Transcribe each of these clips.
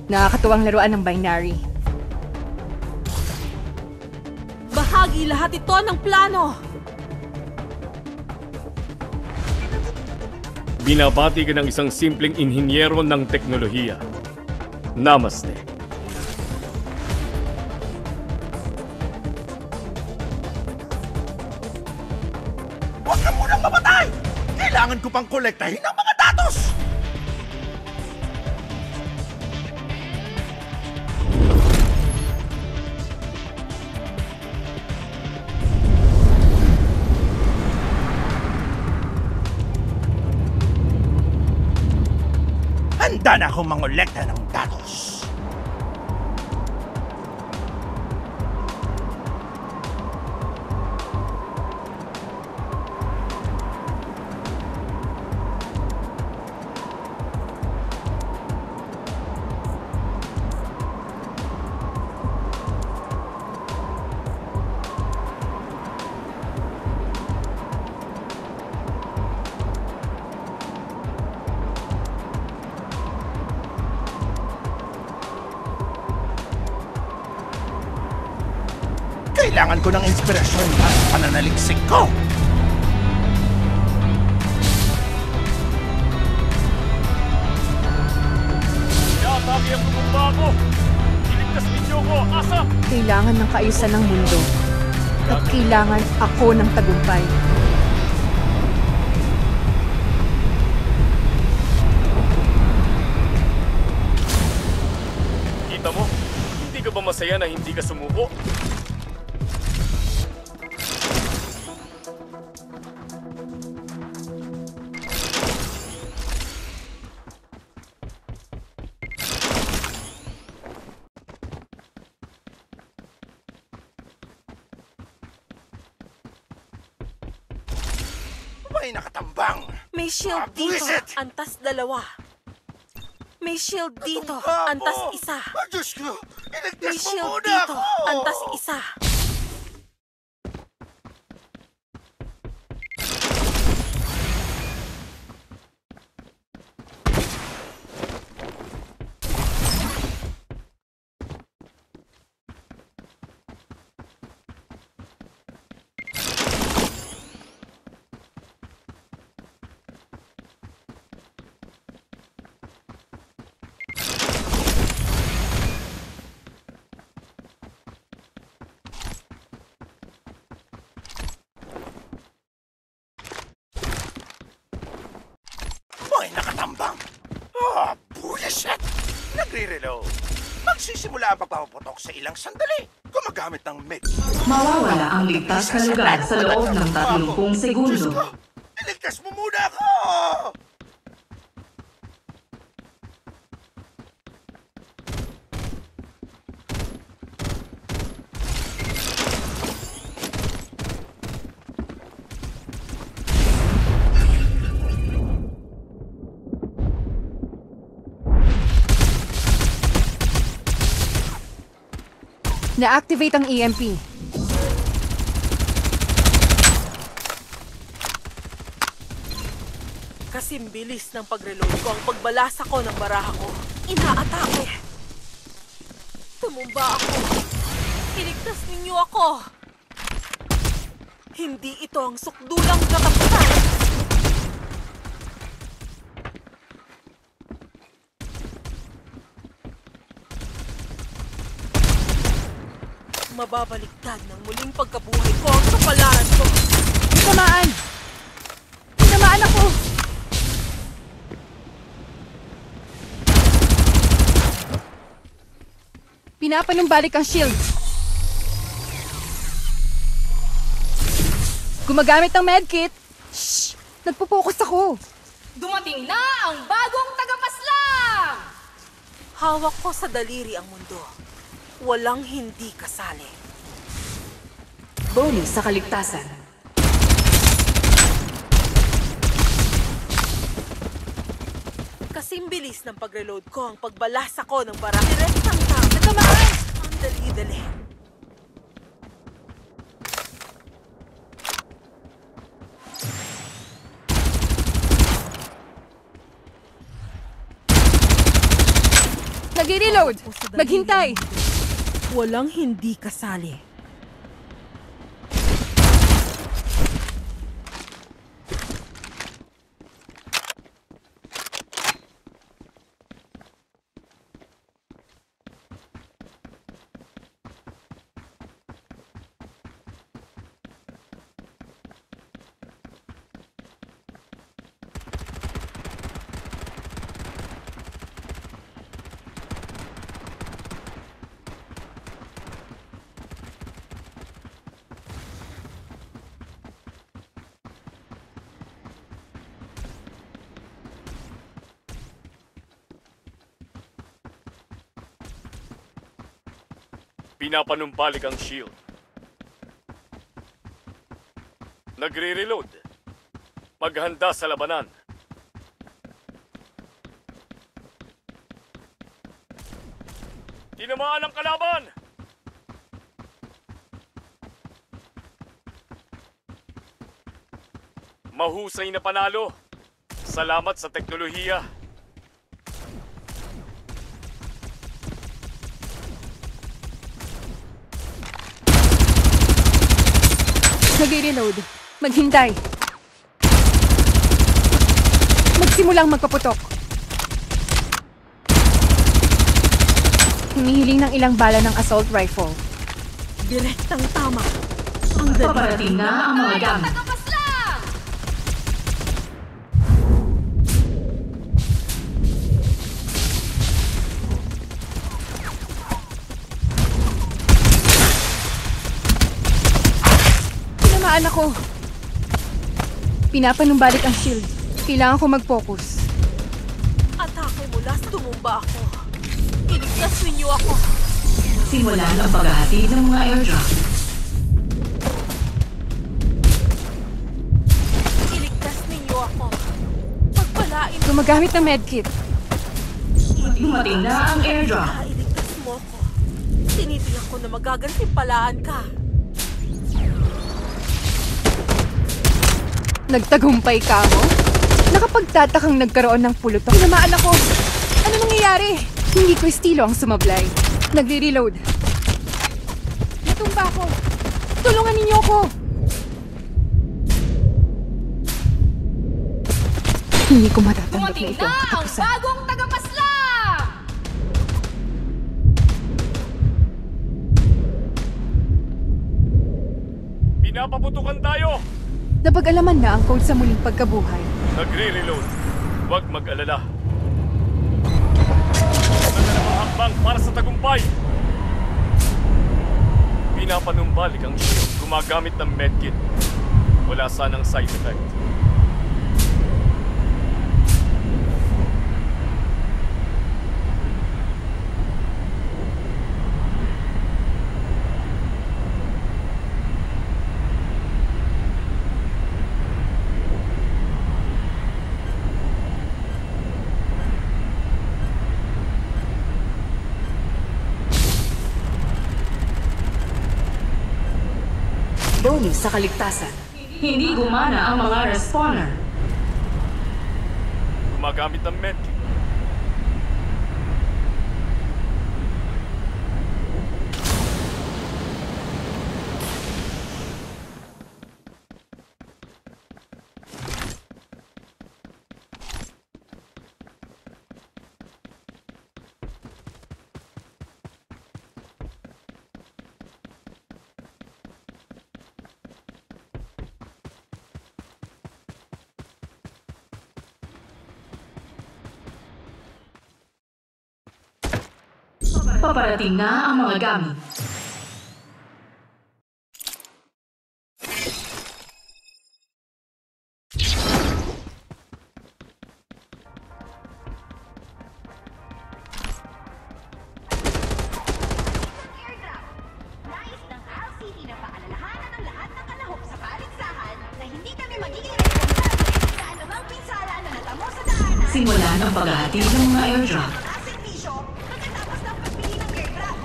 Nakakatuwang laruan ng binary. Bahagi lahat ito ng plano! Binabati ka ng isang simpleng inhinyero ng teknolohiya. Namaste. Huwag ka munang mamatay! Kailangan ko pang kolektahin ang mga datos! Handa na akong mangolekta ng datos. Kailangan ko ng inspirasyon para sa pananaliksik ko! Pinatake ang tumumba ako! Iligtas ninyo ko, asa! Kailangan ng kaayusan ng mundo. At kailangan ako ng tagumpay. Kita mo? Hindi ka ba masaya na hindi ka sumuko? May nakatambang! May shield dito, Buwisit! antas 2. May shield dito, Natumba antas ako! 1. Oh, Diyos ko! May Iligtas mo shield muna dito, ako! antas 1. May nakatambang! Ah, buwisit! Nagre-reload. Magsisimula ang pagpapaputok sa ilang sandali. Gumagamit ng mix. Mawawala ang ligtas na lugar sa loob ng 30 segundo. Diyos ko! Iligtas mo muna ako! Na-activate ang EMP. Kasing bilis ng pag-reload ko ang pagbalasa ko ng baraha ko. Inaatake! Tumumba ako. Iligtas ninyo ako. Hindi ito ang sukdulang katapusan. Mababaliktad ng muling pagkabuhay ko ang kapalaran ko. Tinamaan! Tinamaan ako! Pinapanumbalik ang shield. Gumagamit ng medkit. Shh! Nagpo-focus ako. Dumating na ang bagong tagapaslang! Hawak ko sa daliri ang mundo. Walang hindi kasali. Bonus sa kaligtasan. Kasing bilis ng pag-reload ko ang pagbalasa ko ng barang. Direktang tama. Natamaan! Ang dali-dali. Nag-reload! Maghintay! Walang hindi kasali. Pinapanumbalik ang shield. Nagre-reload. Maghanda sa labanan. Tinamaan ang kalaban! Mahusay na panalo. Salamat sa teknolohiya. Nag-reload. Maghintay. Magsimulang magpaputok. Humihiling ng ilang bala ng assault rifle. Direktang tama. Ang dali. Paparating na ang mga gamit. Tagapaslang! Tinamaan ako. Pinapanumbalik ang shield. Kailangan ko mag-focus. Atake mula sa tumumba ako. Iligtas ninyo ako. Simulan ang paghahatid ng mga airdrop. Iligtas ninyo ako. Pagpalain Gumagamit ng medkit. Dumating na ang airdrop. iligtas mo ako. Tinitiyak ko na magagantimpalaan ka. Nagtagumpay ka mo? Nakapagtatakang nagkaroon ng pulutan. Tinamaan ako. Ano nangyayari? Hindi ko estilo ang sumablay. Nagre-reload. Natumba ako. Tulungan ninyo ako. Hindi ko matatanggap na Dumating ito na ang ang katapusan. bagong tagapaslang! Pinapaputukan tayo! Napag-alaman na ang code sa muling pagkabuhay. Nagre-reload. Huwag mag-alala. Nagdalawang hakbang para sa tagumpay. Pinapanumbalik ang shield. Gumagamit ng medkit. Wala sanang side effect. Bonus sa kaligtasan. Hindi gumana ang mga respawner. Gumagamit ng medkit. Paparating na ang mga gamit. Nais ng RCT na paalalahanan ang lahat ng kalahok sa paligsahan na hindi kami magiging responsable sa anumang pinsala na natamo sa daanan. Simulan ang paghahatid ng mga airdrop. Ang servisyo pagkatapos ng pagbili ng aircraft.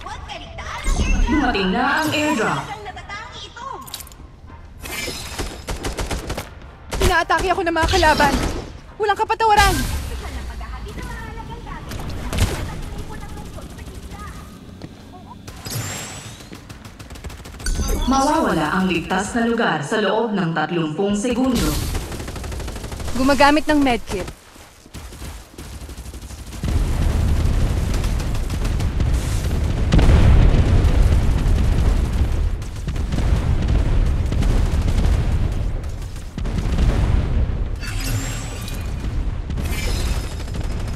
Huwag kaligtaan ang aircraft. Dumating na ang airdrop. Ang natatangi ito. Inaatake ako ng mga kalaban. Walang kapatawaran. Mawawala ang ligtas na lugar sa loob ng 30 segundo. Gumagamit ng medkit.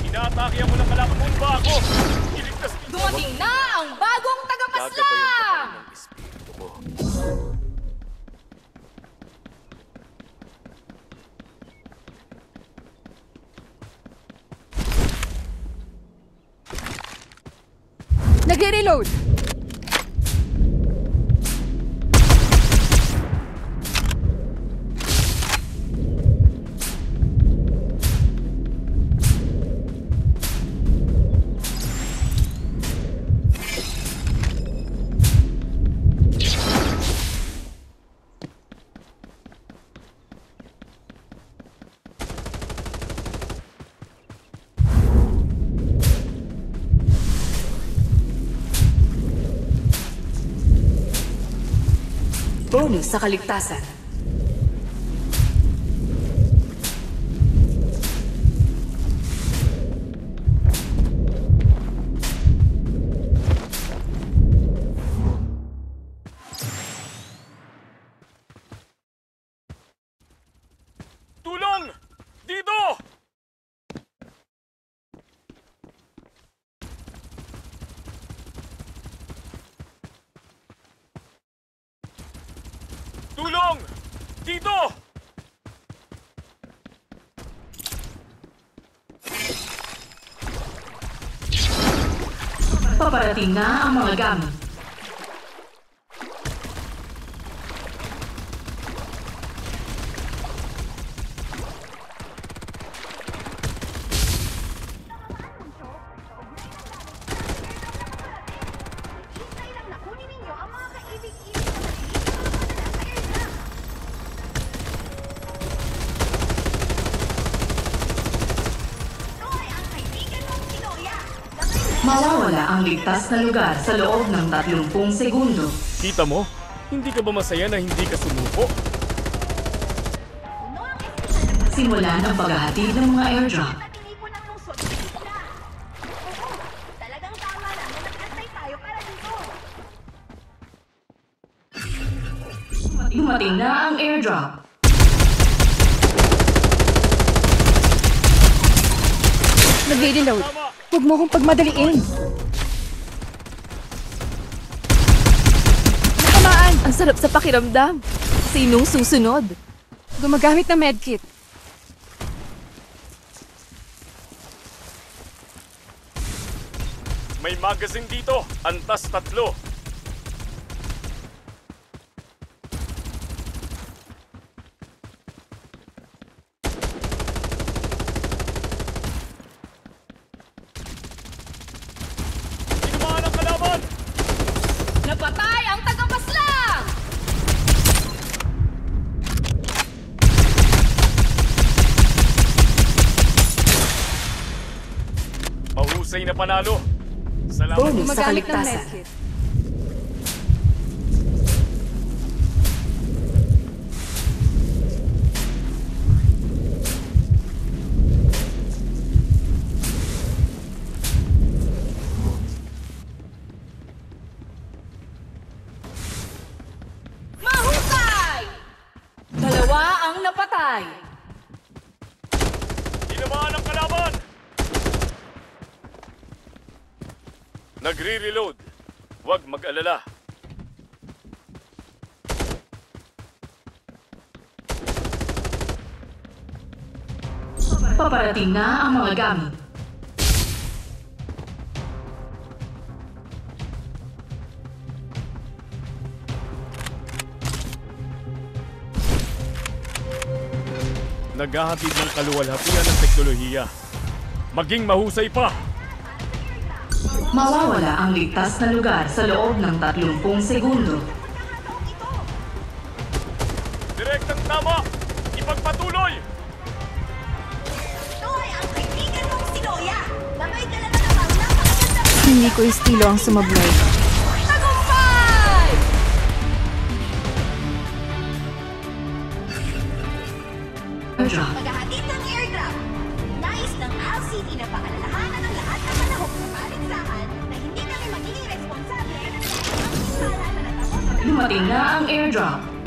Inaatake ako ng kalaban mo ba ako? Iligtas dito. Dumating na ang bagong tagapaslang! Gagabayan ka ng espiritu ko. Nagre-reload. Bonus sa kaligtasan. Tulong! Dito! Tulong! Dito! Paparating na ang mga gamit. Hintay lang na kunin ninyo ang mga kaibig-ibig na maliliit na Troy, ang kaibigan mong si Noya. Mawawala ang ligtas na lugar sa loob ng 30 segundo. Kita mo? Hindi ka ba masaya na hindi ka sumuko? Puno ang espisal Simulan ang paghahatid ng mga airdrop. na tinipon ng lungsod sa isla. Oo, talagang tama lang na nag-antay tayo para dito. Dumating na ang airdrop. Nagre-reload. Huwag mo akong pagmadaliin. Natamaan. Ang sarap sa pakiramdam. Sinong susunod? Gumagamit ng medkit. May magazine dito. Antas 3. Tinamaan ang kalaban! Napatay ang tagapaslang! Mahusay na panalo. Salamat. Bonus sa Gumagamit ng kaligtasan. medkit. Mahusay! Dalawa ang napatay. Tinamaan ang kalaban! Nagre-reload. Huwag mag-alala. Paparating na ang mga gamit. Naghahatid ng kaluwalhatian ng teknolohiya. Maging mahusay pa! Mawawala ang ligtas na lugar sa loob ng 30 segundo. Direktang tama! magpatuloy! Ito ay ang kaibigan mong si Loya na may dala na namang napakaganda. Hindi ko estilo ang sumablay. Tagumpay! Airdrop. Maghahatid ng airdrop. Nais ng Al City na paalalahanan ng lahat ng kalahok sa paligsahan na hindi kami magiging responsable ng pinsala na natamo sa Dumating na ang airdrop.